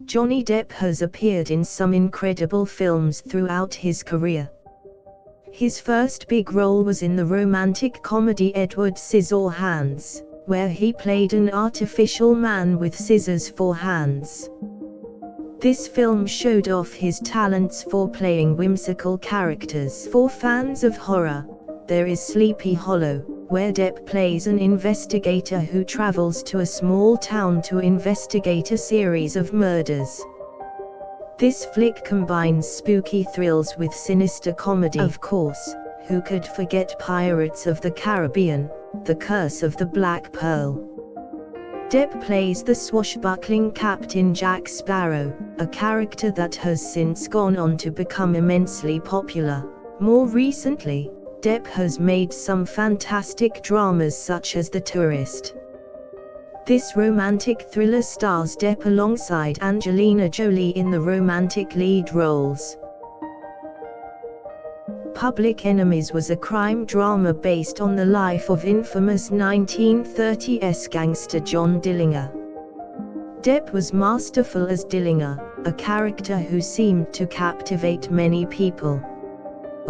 Johnny Depp has appeared in some incredible films throughout his career. His first big role was in the romantic comedy Edward Scissorhands, where he played an artificial man with scissors for hands. This film showed off his talents for playing whimsical characters. For fans of horror, there is Sleepy Hollow, where Depp plays an investigator who travels to a small town to investigate a series of murders. This flick combines spooky thrills with sinister comedy. Of course, who could forget Pirates of the Caribbean, The Curse of the Black Pearl? Depp plays the swashbuckling Captain Jack Sparrow, a character that has since gone on to become immensely popular. More recently, Depp has made some fantastic dramas such as The Tourist. This romantic thriller stars Depp alongside Angelina Jolie in the romantic lead roles. Public Enemies was a crime drama based on the life of infamous 1930s gangster John Dillinger. Depp was masterful as Dillinger, a character who seemed to captivate many people.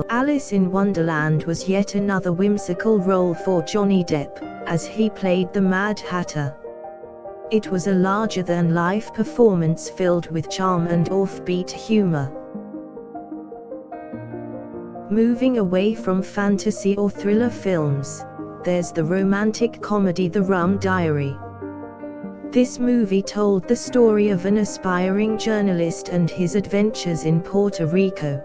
Alice in Wonderland was yet another whimsical role for Johnny Depp, as he played the Mad Hatter. It was a larger-than-life performance filled with charm and offbeat humor. Moving away from fantasy or thriller films, there's the romantic comedy The Rum Diary. This movie told the story of an aspiring journalist and his adventures in Puerto Rico.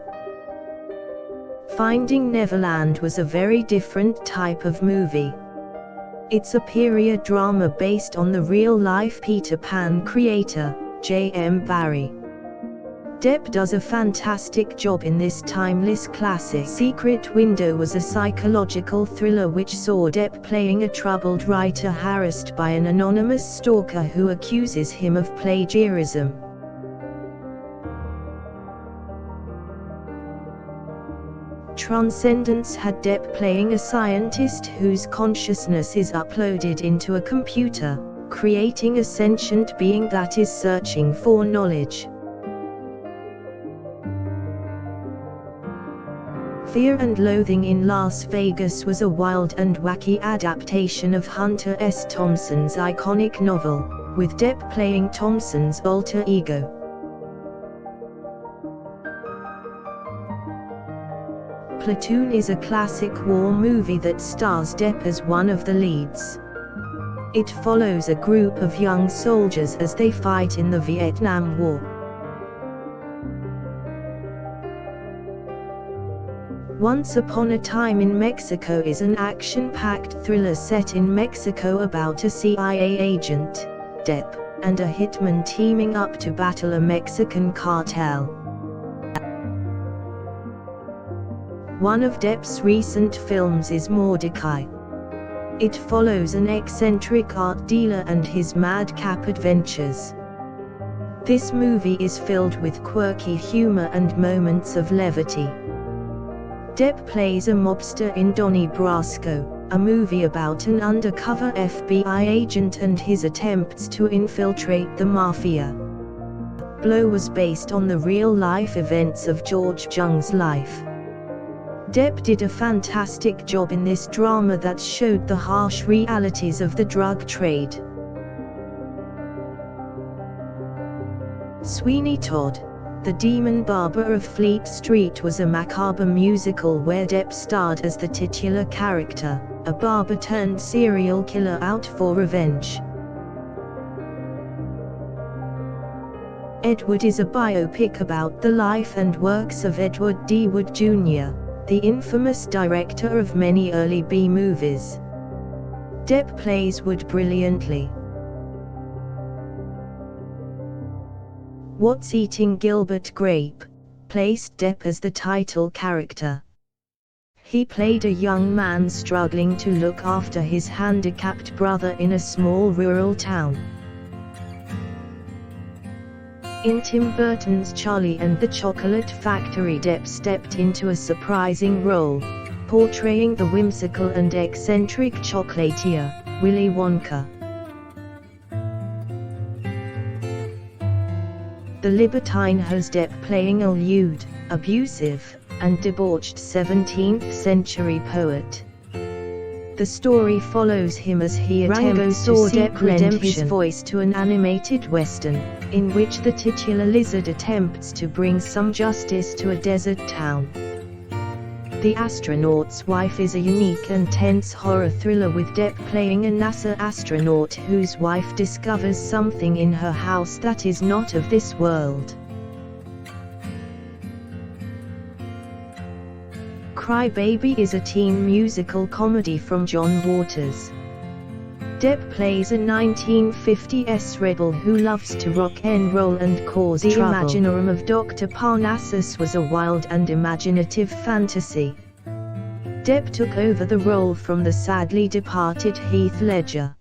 Finding Neverland was a very different type of movie. It's a period drama based on the real-life Peter Pan creator, J.M. Barrie. Depp does a fantastic job in this timeless classic. Secret Window was a psychological thriller which saw Depp playing a troubled writer harassed by an anonymous stalker who accuses him of plagiarism. Transcendence had Depp playing a scientist whose consciousness is uploaded into a computer, creating a sentient being that is searching for knowledge. Fear and Loathing in Las Vegas was a wild and wacky adaptation of Hunter S. Thompson's iconic novel, with Depp playing Thompson's alter ego. Platoon is a classic war movie that stars Depp as one of the leads. It follows a group of young soldiers as they fight in the Vietnam War. Once Upon a Time in Mexico is an action-packed thriller set in Mexico about a CIA agent, Depp, and a hitman teaming up to battle a Mexican cartel. One of Depp's recent films is Mordecai. It follows an eccentric art dealer and his madcap adventures. This movie is filled with quirky humor and moments of levity. Depp plays a mobster in Donnie Brasco, a movie about an undercover FBI agent and his attempts to infiltrate the mafia. Blow was based on the real-life events of George Jung's life. Depp did a fantastic job in this drama that showed the harsh realities of the drug trade. Sweeney Todd, the Demon Barber of Fleet Street was a macabre musical where Depp starred as the titular character, a barber turned serial killer out for revenge. Edward is a biopic about the life and works of Edward D. Wood Jr., the infamous director of many early B-movies. Depp plays Wood brilliantly. What's Eating Gilbert Grape placed Depp as the title character. He played a young man struggling to look after his handicapped brother in a small rural town. In Tim Burton's Charlie and the Chocolate Factory, Depp stepped into a surprising role, portraying the whimsical and eccentric chocolatier, Willy Wonka. the libertine has Depp playing a lewd, abusive, and debauched 17th-century poet. The story follows him as he attempts to seek lend his voice to an animated western, in which the titular lizard attempts to bring some justice to a desert town. The Astronaut's Wife is a unique and tense horror thriller with Depp playing a NASA astronaut whose wife discovers something in her house that is not of this world. Cry Baby is a teen musical comedy from John Waters. Depp plays a 1950s rebel who loves to rock and roll and cause trouble. The Imaginarum of Dr. Parnassus was a wild and imaginative fantasy. Depp took over the role from the sadly departed Heath Ledger.